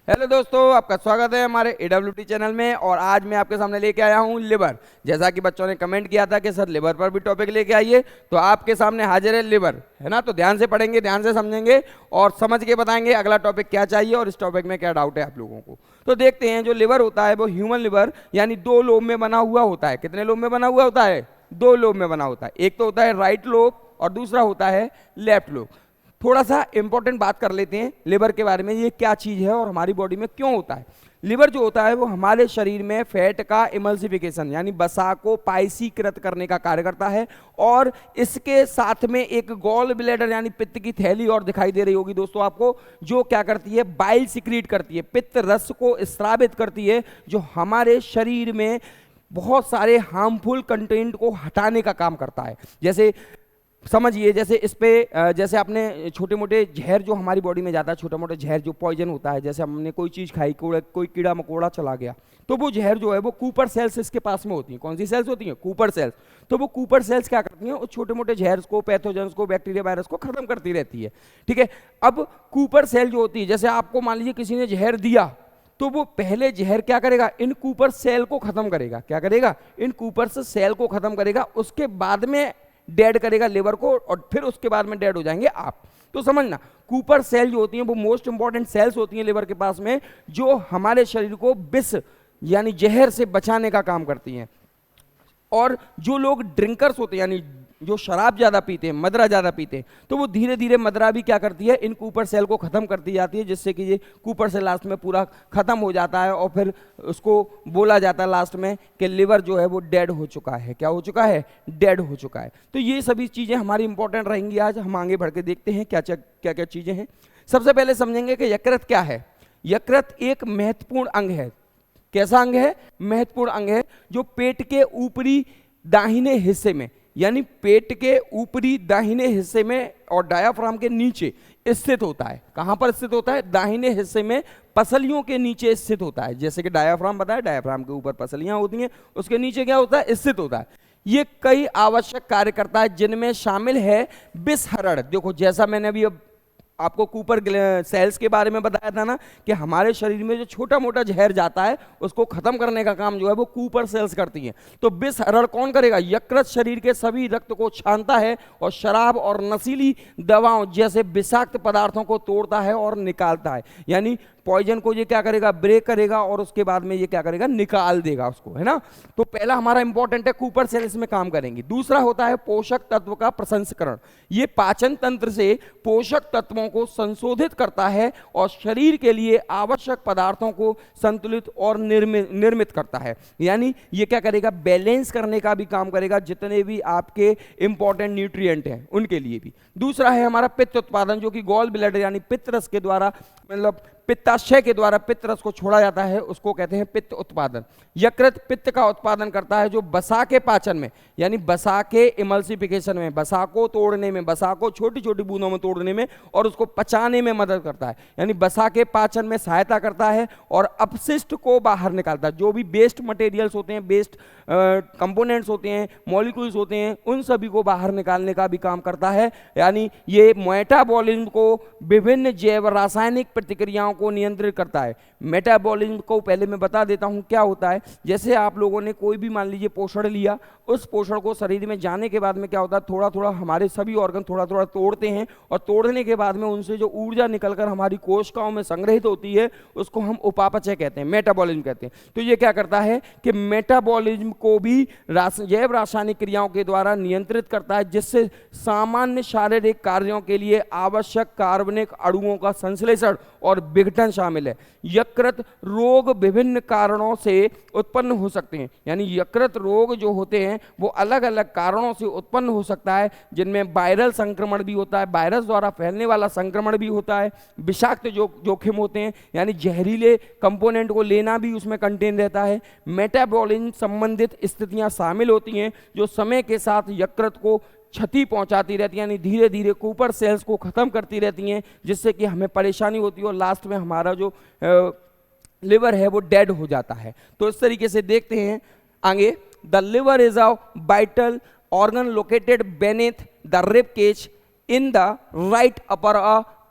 Hello दोस्तों, आपका स्वागत है हमारे AWT चैनल में। और आज मैं आपके सामने लेके आया हूँ लिवर। जैसा कि बच्चों ने कमेंट किया था कि सर लिवर पर भी टॉपिक लेके आइए, तो आपके सामने हाजिर है लिवर, है ना। तो ध्यान से पढ़ेंगे, ध्यान से समझेंगे और समझ के बताएंगे अगला टॉपिक क्या चाहिए और इस टॉपिक में क्या डाउट है आप लोगों को। तो देखते हैं, जो लिवर होता है वो ह्यूमन लिवर यानी 2 लोब में बना हुआ होता है। कितने लोब में बना हुआ होता है? 2 लोब में बना होता है। एक तो होता है राइट लोब और दूसरा होता है लेफ्ट लोब। थोड़ा सा इंपॉर्टेंट बात कर लेते हैं लिवर के बारे में, ये क्या चीज़ है और हमारी बॉडी में क्यों होता है। लिवर जो होता है वो हमारे शरीर में फैट का इमल्सिफिकेशन यानी बसा को पाइसीकृत करने का कार्य करता है। और इसके साथ में एक गॉल ब्लैडर यानी पित्त की थैली और दिखाई दे रही होगी दोस्तों आपको, जो क्या करती है, बाइल सिक्रीट करती है, पित्त रस को स्रावित करती है, जो हमारे शरीर में बहुत सारे हार्मफुल कंटेंट को हटाने का काम करता है। जैसे समझिए, जैसे इस पे जैसे आपने छोटे मोटे जहर जो हमारी बॉडी में जाता है, छोटा मोटा जहर जो पॉइजन होता है, जैसे हमने कोई चीज़ खाई, कोई कीड़ा मकोड़ा चला गया, तो वो जहर जो है वो कूपर सेल्स इसके पास में होती हैं। कौन सी सेल्स होती हैं? Kupffer cells. तो वो कूपर सेल्स क्या करती हैं? उस छोटे मोटे जहर को, पैथोजेंस को, बैक्टीरिया वायरस को खत्म करती रहती है। ठीक है। अब कूपर सेल जो होती है, जैसे आपको मान लीजिए किसी ने जहर दिया, तो वो पहले जहर क्या करेगा? इन कूपर सेल को खत्म करेगा। क्या करेगा? इन कूपर सेल को खत्म करेगा। उसके बाद में डेड करेगा लिवर को और फिर उसके बाद में डेड हो जाएंगे आप। तो समझना, कूपर सेल जो होती हैं वो मोस्ट इंपॉर्टेंट सेल्स होती हैं लिवर के पास में, जो हमारे शरीर को विष यानी जहर से बचाने का काम करती हैं। और जो लोग ड्रिंकर्स होते हैं यानी जो शराब ज़्यादा पीते हैं, मदरा ज़्यादा पीते हैं, तो वो धीरे धीरे मदरा भी क्या करती है? इन कूपर सेल को ख़त्म करती जाती है, जिससे कि ये कूपर सेल लास्ट में पूरा ख़त्म हो जाता है और फिर उसको बोला जाता है लास्ट में कि लिवर जो है वो डेड हो चुका है। क्या हो चुका है? डेड हो चुका है। तो ये सभी चीज़ें हमारी इंपॉर्टेंट रहेंगी। आज हम आगे बढ़ के देखते हैं क्या क्या चीज़ें हैं। सबसे पहले समझेंगे कि यकृत क्या है। यकृत एक महत्वपूर्ण अंग है। कैसा अंग है? महत्वपूर्ण अंग है, जो पेट के ऊपरी दाहिने हिस्से में यानी पेट के ऊपरी दाहिने हिस्से में और डायाफ्राम के नीचे स्थित होता है। कहां पर स्थित होता है? दाहिने हिस्से में, पसलियों के नीचे स्थित होता है। जैसे कि डायाफ्राम बताया, डायाफ्राम के ऊपर पसलियां होती हैं, उसके नीचे क्या होता है? स्थित होता है। ये कई आवश्यक कार्य करता है, जिनमें शामिल है विषहरण। देखो, जैसा मैंने अभी आपको कूपर सेल्स के बारे में बताया था ना, कि हमारे शरीर में जो छोटा मोटा जहर जाता है उसको खत्म करने का काम जो है वो कूपर सेल्स करती हैं। तो विषहरण कौन करेगा? यकृत शरीर के सभी रक्त को छानता है और शराब और नशीली दवाओं जैसे विषाक्त पदार्थों को तोड़ता है और निकालता है। यानी पॉइजन को ये क्या करेगा? ब्रेक करेगा और उसके बाद में ये क्या करेगा? निकाल देगा उसको, है ना। तो पहला हमारा इंपॉर्टेंट है, कूपर सेल्स में काम करेंगे। दूसरा होता है पोषक तत्व का प्रसंस्करण। ये पाचन तंत्र से पोषक तत्वों को संशोधित करता है और शरीर के लिए आवश्यक पदार्थों को संतुलित और निर्मित करता है। यानी ये क्या करेगा? बैलेंस करने का भी काम करेगा, जितने भी आपके इंपॉर्टेंट न्यूट्रिएंट हैं उनके लिए भी। दूसरा है हमारा पित्त उत्पादन, जो कि गॉल ब्लैडर यानी पित्त रस के द्वारा, मतलब पित्ताशय के द्वारा पित्त रस को छोड़ा जाता है, उसको कहते हैं पित्त उत्पादन। यकृत पित्त का उत्पादन करता है, जो बसा के पाचन में यानी बसा के इमल्सिफिकेशन में, बसा को तोड़ने में, बसा को छोटी छोटी बूंदों में तोड़ने में और उसको पचाने में मदद करता है। यानी बसा के पाचन में सहायता करता है और अपशिष्ट को बाहर निकालता है। जो भी वेस्ट मटेरियल्स होते हैं, वेस्ट कंपोनेंट्स होते हैं, मॉलिक्यूल्स होते हैं, उन सभी को बाहर निकालने का भी काम करता है। यानी ये मेटाबॉलिज्म को, विभिन्न जैव रासायनिक प्रतिक्रियाओं को नियंत्रित करता है। मेटाबॉलिज्म को पहले मैं बता देता हूं क्या होता है। जैसे आप लोगों ने कोई भी मान लीजिए पोषण लिया, उस पोषण को शरीर में जाने के बाद में क्या होता है? थोड़ा थोड़ा हमारे सभी ऑर्गन थोड़ा थोड़ा तोड़ते हैं और तोड़ने के बाद में उनसे जो ऊर्जा निकलकर हमारी कोशिकाओं में संग्रहित होती है, उसको हम उपापचय कहते हैं, मेटाबॉलिज्म कहते हैं। तो ये क्या करता है कि मेटाबॉलिज्म को भी जैव रासायनिक क्रियाओं के द्वारा नियंत्रित करता है, जिससे सामान्य शारीरिक कार्यों के लिए आवश्यक कार्बनिक अणुओं का संश्लेषण और विघटन शामिल है। यकृत रोग विभिन्न कारणों से उत्पन्न हो सकते हैं। यानी यकृत रोग जो होते हैं वो अलग अलग कारणों से उत्पन्न हो सकता है, जिनमें वायरल संक्रमण भी होता है, वायरस द्वारा फैलने वाला संक्रमण भी होता है, विषाक्त जोखिम होते हैं, यानी जहरीले कंपोनेंट को लेना भी उसमें कंटेन रहता है। मेटाबॉलिज्म संबंधित स्थितियां शामिल होती हैं, जो समय के साथ यकृत को क्षति पहुंचाती रहती है, यानी धीरे धीरे कूपर सेल्स को खत्म करती रहती हैं, जिससे कि हमें परेशानी होती है और लास्ट में हमारा जो लिवर है वो डेड हो जाता है। तो इस तरीके से देखते हैं आगे। The liver is a vital organ located beneath the rib cage in the right upper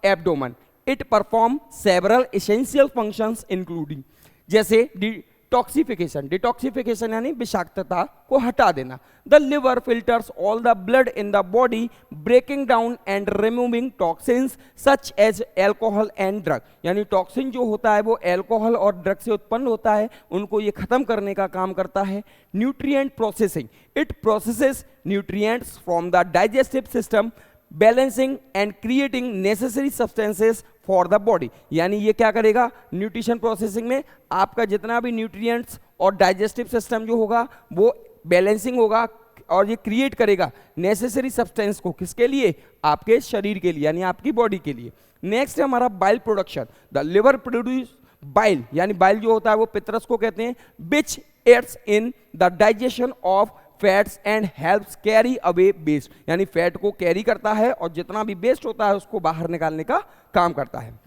abdomen. It perform several essential functions including, जैसे डिटॉक्सिफिकेशन, डिटॉक्सिफिकेशन यानी विषाक्तता को हटा देना। The liver filters all the blood in the body, breaking down and removing toxins such as alcohol and drug, यानी toxin जो होता है वो अल्कोहल और ड्रग से उत्पन्न होता है, उनको ये खत्म करने का काम करता है। Nutrient processing, it processes nutrients from the digestive system, balancing and creating necessary substances for the body, यानी ये क्या करेगा, न्यूट्रिशन प्रोसेसिंग में आपका जितना भी न्यूट्रिएंट्स और डाइजेस्टिव सिस्टम जो होगा वो बैलेंसिंग होगा और ये क्रिएट करेगा नेसेसरी सब्सटेंस को, किसके लिए, आपके शरीर के लिए यानी आपकी बॉडी के लिए। नेक्स्ट है हमारा bile production, the liver produce bile, यानी बाइल जो होता है वो पित्रस को कहते हैं, which aids in the digestion of fats and helps carry away waste, यानी फैट को कैरी करता है और जितना भी वेस्ट होता है उसको बाहर निकालने का काम करता है।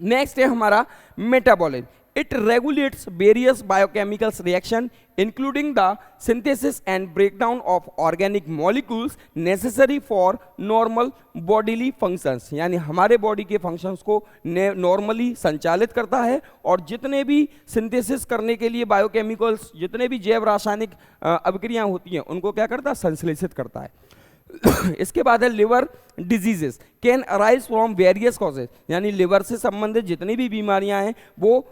नेक्स्ट है हमारा metabolism, it regulates various biochemicals reaction including the synthesis and breakdown of organic molecules necessary for normal bodily functions, यानी हमारे बॉडी के फंक्शंस को नॉर्मली संचालित करता है और जितने भी सिंथेसिस करने के लिए बायोकेमिकल्स, जितने भी जैव रासायनिक अभिक्रियाएं होती हैं उनको क्या करता है, संश्लेषित करता है। इसके बाद है liver diseases can arise from various causes, यानी लिवर से संबंधित जितनी भी बीमारियां हैं वो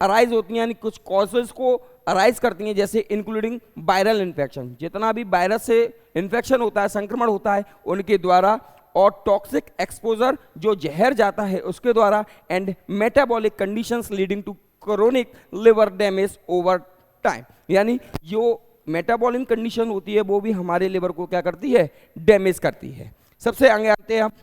अराइज होती हैं, यानी कुछ कॉजेज को अराइज करती हैं, जैसे इंक्लूडिंग वायरल इन्फेक्शन, जितना भी वायरस से इन्फेक्शन होता है, संक्रमण होता है उनके द्वारा, और टॉक्सिक एक्सपोजर जो जहर जाता है उसके द्वारा, and metabolic conditions leading to chronic liver damage over time, यानी जो मेटाबॉलिक कंडीशन होती है वो भी हमारे लिवर को क्या करती है, डैमेज करती है। सबसे आगे आते हैं आप,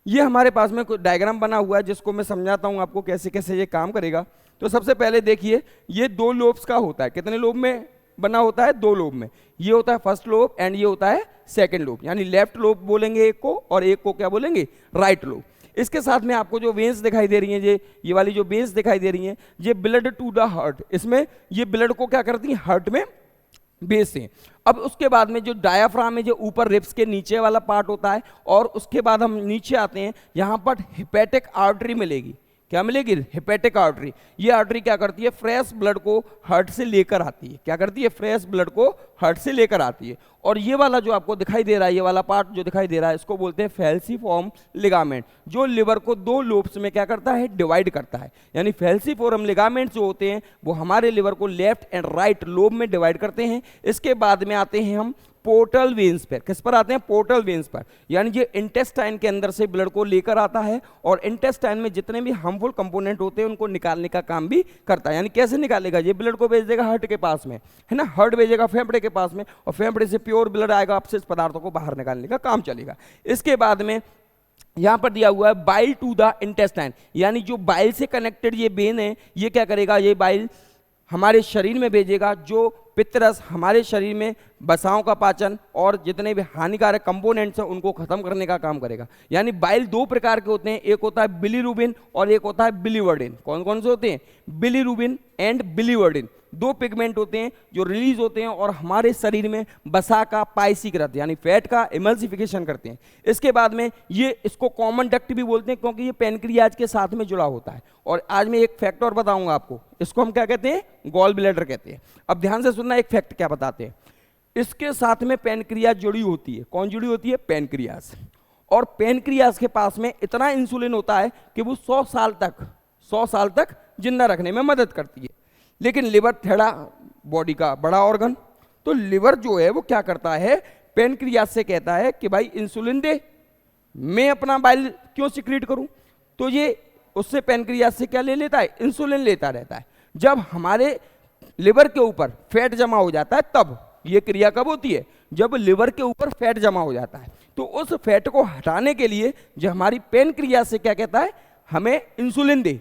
ये हमारे पास में कोई डायग्राम बना हुआ है जिसको मैं समझाता हूँ आपको कैसे कैसे ये काम करेगा। तो सबसे पहले देखिए ये 2 लोब्स का होता है, कितने लोब में बना होता है, 2 लोब में, ये होता है फर्स्ट लोब एंड ये होता है सेकंड लोब, यानी लेफ्ट लोब बोलेंगे एक को और एक को क्या बोलेंगे, राइट लोब। इसके साथ में आपको जो वेन्स दिखाई दे रही हैं, ये वाली जो वेन्स दिखाई दे रही हैं, ये ब्लड टू द हार्ट, इसमें ये ब्लड को क्या करती है, हार्ट में भेजते हैं। अब उसके बाद में जो डायाफ्राम है, जो ऊपर रिब्स के नीचे वाला पार्ट होता है, और उसके बाद हम नीचे आते हैं, यहाँ पर हिपैटिक आर्टरी मिलेगी, क्या मिलेगी, हिपैटिक आर्टरी। ये आर्टरी क्या करती है, फ्रेश ब्लड को हार्ट से लेकर आती है, क्या करती है, फ्रेश ब्लड को हार्ट से लेकर आती है। और ये वाला जो आपको दिखाई दे रहा है, ये वाला पार्ट जो दिखाई दे रहा है, इसको बोलते हैं फैल्सीफॉर्म लिगामेंट, जो लिवर को 2 लोब्स में क्या करता है, डिवाइड करता है। यानी फैल्सीफॉर्म लिगामेंट जो होते हैं वो हमारे लिवर को लेफ्ट एंड राइट लोब में डिवाइड करते हैं। इसके बाद में आते हैं हम पोर्टल वेन्स पर, किस पर आते हैं, पोर्टल वेन्स पर, यानी ये इंटेस्टाइन के अंदर से ब्लड को लेकर आता है और इंटेस्टाइन में जितने भी हार्मफुल कंपोनेंट होते हैं उनको निकालने का काम भी करता है। यानी कैसे निकालेगा, ये ब्लड को भेज देगा हार्ट के पास में, है ना, हार्ट भेजेगा फेफड़े के पास में, और फेफड़े से प्योर ब्लड आएगा, अपशिष्ट पदार्थों को बाहर निकालने का काम चलेगा। इसके बाद में यहां पर दिया हुआ है बाइल टू द इंटेस्टाइन, यानी जो बाइल से कनेक्टेड ये वेन है, ये क्या करेगा, ये बाइल हमारे शरीर में भेजेगा, जो पित्तरस हमारे शरीर में वसाओं का पाचन और जितने भी हानिकारक कंपोनेंट्स हैं उनको खत्म करने का काम करेगा। यानी बाइल 2 प्रकार के होते हैं, एक होता है बिलीरुबिन और एक होता है बिलीवर्डिन। कौन कौन से होते हैं, बिलीरुबिन एंड बिलीवर्डिन, 2 पिगमेंट होते हैं जो रिलीज होते हैं और हमारे शरीर में वसा का पाइसी करते हैं, यानी फैट का इमल्सिफिकेशन करते हैं। इसके बाद में ये इसको कॉमन डक्ट भी बोलते हैं क्योंकि ये पैनक्रियाज के साथ में जुड़ा होता है। और आज मैं एक फैक्ट और बताऊंगा आपको, इसको हम क्या कहते हैं, गॉल ब्लैडर कहते हैं। अब ध्यान से सुनना, एक फैक्ट क्या बताते हैं, इसके साथ में पैनक्रियाज जुड़ी होती है। कौन जुड़ी होती है, पैनक्रियाज। और पैनक्रियाज के पास में इतना इंसुलिन होता है कि वो 100 साल तक जिंदा रखने में मदद करती है। लेकिन लिवर थोड़ा बॉडी का बड़ा ऑर्गन, तो लिवर जो है वो क्या करता है, पैनक्रियाज से कहता है कि भाई इंसुलिन दे, मैं अपना बाइल क्यों सिक्रीट करूं, तो ये उससे पैनक्रियाज से क्या ले लेता है, इंसुलिन लेता रहता है। जब हमारे लिवर के ऊपर फैट जमा हो जाता है, तब ये क्रिया कब होती है, जब लिवर के ऊपर फैट जमा हो जाता है, तो उस फैट को हटाने के लिए जो हमारी पैनक्रियाज से क्या कहता है, हमें इंसुलिन दे,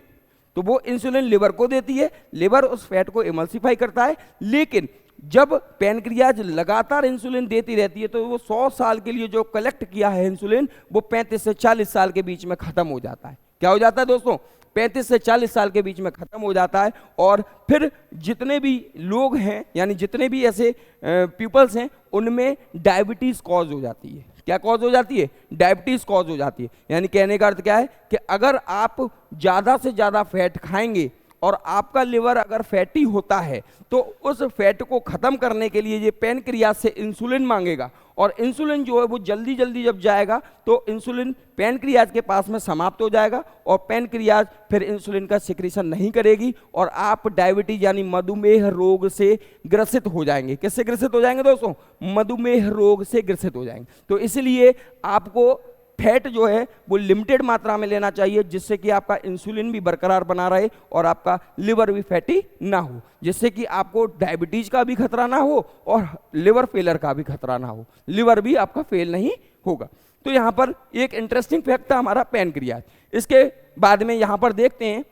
तो वो इंसुलिन लिवर को देती है, लिवर उस फैट को इमल्सिफाई करता है। लेकिन जब पैनक्रियाज लगातार इंसुलिन देती रहती है तो वो 100 साल के लिए जो कलेक्ट किया है इंसुलिन, वो 35 से 40 साल के बीच में खत्म हो जाता है। क्या हो जाता है दोस्तों, 35 से 40 साल के बीच में खत्म हो जाता है। और फिर जितने भी लोग हैं, यानी जितने भी ऐसे पीपल्स हैं, उनमें डायबिटीज कॉज हो जाती है। क्या कॉज हो जाती है? डायबिटीज कॉज हो जाती है। यानी कहने का अर्थ क्या है कि अगर आप ज़्यादा से ज़्यादा फैट खाएंगे और आपका लिवर अगर फैटी होता है तो उस फैट को खत्म करने के लिए ये पैनक्रियाज से इंसुलिन मांगेगा, और इंसुलिन जो है वो जल्दी जल्दी जब जाएगा तो इंसुलिन पैनक्रियाज के पास में समाप्त हो जाएगा, और पैनक्रियाज फिर इंसुलिन का सिक्रीशन नहीं करेगी और आप डायबिटीज यानी मधुमेह रोग से ग्रसित हो जाएंगे। किससे ग्रसित हो जाएंगे दोस्तों? मधुमेह रोग से ग्रसित हो जाएंगे। तो इसलिए आपको फैट जो है वो लिमिटेड मात्रा में लेना चाहिए, जिससे कि आपका इंसुलिन भी बरकरार बना रहे और आपका लिवर भी फैटी ना हो, जिससे कि आपको डायबिटीज का भी खतरा ना हो और लिवर फेलर का भी खतरा ना हो, लिवर भी आपका फेल नहीं होगा। तो यहाँ पर एक इंटरेस्टिंग फैक्ट था हमारा पैनक्रियाज। इसके बाद में यहाँ पर देखते हैं,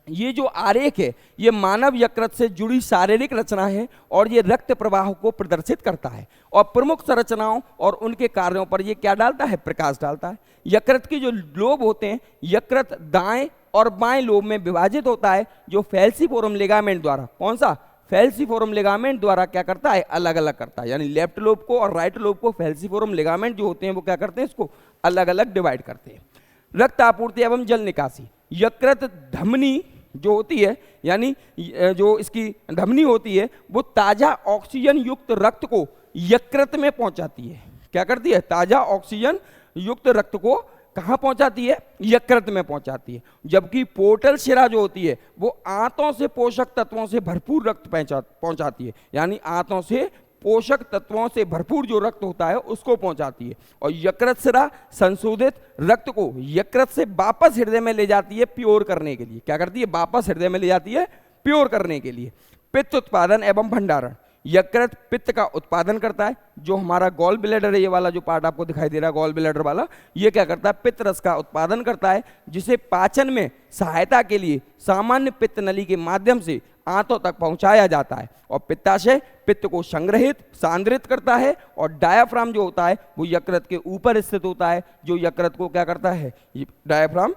ये जो आरेख है ये मानव यकृत से जुड़ी शारीरिक रचना है और ये रक्त प्रवाह को प्रदर्शित करता है और प्रमुख संरचनाओं और उनके कार्यों पर ये क्या डालता है? प्रकाश डालता है। यकृत के जो लोब होते हैं, यकृत दाएं और बाएं लोब में विभाजित होता है, जो फैल्सीफोरम लिगामेंट द्वारा, कौन सा? फैल्सीफोरम लिगामेंट द्वारा क्या करता है? अलग अलग करता है। यानी लेफ्ट लोब को और राइट लोब को फैल्सीफोरम लिगामेंट जो होते हैं वो क्या करते हैं? इसको अलग अलग डिवाइड करते हैं। रक्त आपूर्ति एवं जल निकासी, यकृत धमनी जो होती है, यानी जो इसकी धमनी होती है वो ताजा ऑक्सीजन युक्त रक्त को यकृत में पहुंचाती है। क्या करती है? ताजा ऑक्सीजन युक्त रक्त को कहां पहुंचाती है? यकृत में पहुंचाती है। जबकि पोर्टल शिरा जो होती है वो आंतों से पोषक तत्वों से भरपूर रक्त पहुंचाती है, यानी आंतों से पोषक तत्वों से भरपूर जो रक्त होता है उसको पहुंचाती है। और यकृत शिरा संशोधित रक्त को यकृत से वापस हृदय में ले जाती है प्योर करने के लिए। क्या करती है? वापस हृदय में ले जाती है प्योर करने के लिए। पित्त उत्पादन एवं भंडारण, यकृत पित्त का उत्पादन करता है। जो हमारा गॉल ब्लैडर है, ये वाला जो पार्ट आपको दिखाई दे रहा है गॉल ब्लैडर वाला, ये क्या करता है? पित्त रस का उत्पादन करता है, जिसे पाचन में सहायता के लिए सामान्य पित्त नली के माध्यम से आंतों तक पहुंचाया जाता है। और पित्ताशय पित्त को संग्रहित सांद्रित करता है, और डायाफ्राम जो होता है वो यकृत के ऊपर स्थित होता है, जो यकृत को क्या करता है? डायाफ्राम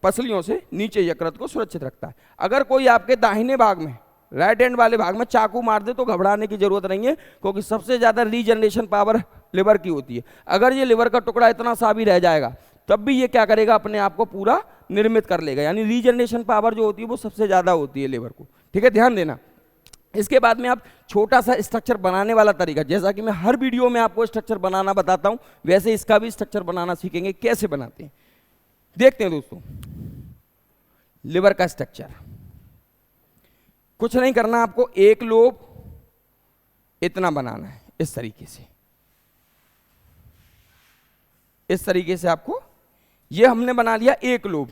पसलियों से नीचे यकृत को सुरक्षित रखता है। अगर कोई आपके दाहिने भाग में, राइट हैंड वाले भाग में चाकू मार दे तो घबराने की जरूरत नहीं है, क्योंकि सबसे ज्यादा रीजनरेशन पावर लिवर की होती है। अगर ये लिवर का टुकड़ा इतना सा भी रह जाएगा तब भी ये क्या करेगा? अपने आप को पूरा निर्मित कर लेगा। यानी रीजनरेशन पावर जो होती है वो सबसे ज्यादा होती है लिवर को। ठीक है, ध्यान देना। इसके बाद में आप छोटा सा स्ट्रक्चर बनाने वाला तरीका, जैसा कि मैं हर वीडियो में आपको स्ट्रक्चर बनाना बताता हूं, वैसे इसका भी स्ट्रक्चर बनाना सीखेंगे। कैसे बनाते हैं देखते हैं दोस्तों। लिवर का स्ट्रक्चर कुछ नहीं करना, आपको एक लोब इतना बनाना है, इस तरीके से, इस तरीके से आपको, ये हमने बना लिया एक लोब।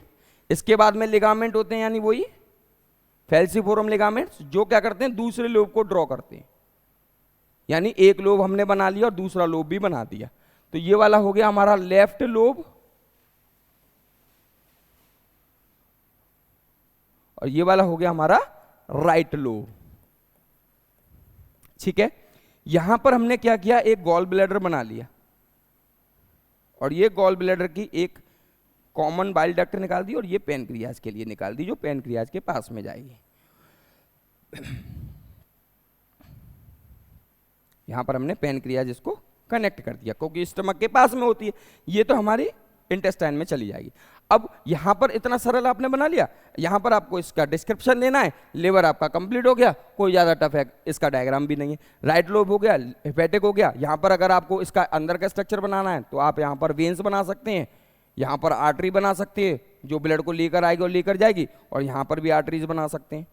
इसके बाद में लिगामेंट होते हैं, यानी वही फैल्सीफोरम लिगामेंट्स, जो क्या करते हैं? दूसरे लोब को ड्रॉ करते हैं। यानी एक लोब हमने बना लिया और दूसरा लोब भी बना दिया। तो ये वाला हो गया हमारा लेफ्ट लोब, और ये वाला हो गया हमारा राइट लोब। ठीक है, यहां पर हमने क्या किया? एक गॉल ब्लैडर बना लिया, और ये गॉल ब्लैडर की एक कॉमन बाइल डक्ट निकाल दी, और ये पैनक्रियाज के लिए निकाल दी, जो पैनक्रियाज के पास में जाएगी। यहां पर हमने पैनक्रियाज इसको कनेक्ट कर दिया, क्योंकि स्टमक के पास में होती है, ये तो हमारी इंटेस्टाइन में चली जाएगी। अब यहां पर इतना सरल आपने बना लिया। यहां पर आपको इसका डिस्क्रिप्शन लेना है। लिवर आपका कंप्लीट हो गया, कोई ज्यादा टफ है, इसका डायग्राम भी नहीं है। राइट लोब हो गया, हेपेटिक हो गया। यहां पर अगर आपको इसका अंदर का स्ट्रक्चर बनाना है तो आप यहां पर वेन्स बना सकते हैं, यहां पर आर्टरी बना सकते हैं जो ब्लड को लेकर आएगी और लेकर जाएगी, और यहां पर भी आर्टरीज बना सकते हैं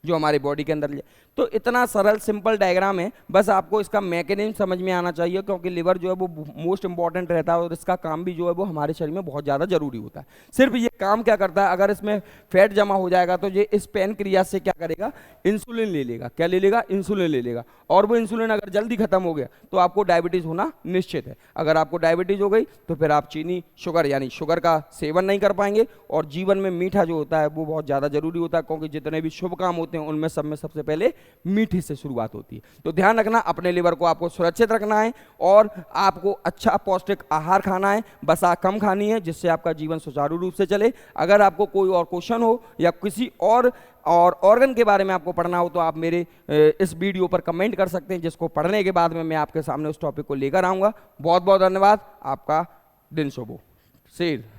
जो हमारी बॉडी के अंदर ले। तो इतना सरल सिंपल डायग्राम है, बस आपको इसका मैकेनिज्म समझ में आना चाहिए, क्योंकि लिवर जो है वो मोस्ट इंपॉर्टेंट रहता है और इसका काम भी जो है वो हमारे शरीर में बहुत ज़्यादा जरूरी होता है। सिर्फ ये काम क्या करता है? अगर इसमें फैट जमा हो जाएगा तो ये इस पैनक्रियाज से क्या करेगा? इंसुलिन ले लेगा। क्या ले लेगा? इंसुलिन ले लेगा, और वो इंसुलिन अगर जल्दी खत्म हो गया तो आपको डायबिटीज होना निश्चित है। अगर आपको डायबिटीज हो गई तो फिर आप चीनी, शुगर यानी शुगर का सेवन नहीं कर पाएंगे, और जीवन में मीठा जो होता है वो बहुत ज़्यादा जरूरी होता है, क्योंकि जितने भी शुभ काम होते हैं होते हैं उनमें सब में सबसे पहले मीठी से शुरुआत होती है। तो ध्यान रखना, अपने लिवर को आपको सुरक्षित रखना है और आपको अच्छा पौष्टिक आहार खाना है, वसा कम खानी है, जिससे आपका जीवन सुचारू रूप से चले। अगर आपको कोई और क्वेश्चन हो या किसी और ऑर्गन के बारे में आपको पढ़ना हो तो आप मेरे इस वीडियो पर कमेंट कर सकते हैं, जिसको पढ़ने के बाद में मैं आपके सामने उस टॉपिक को लेकर आऊँगा। बहुत बहुत धन्यवाद, आपका दिन शुभ हो। शेर।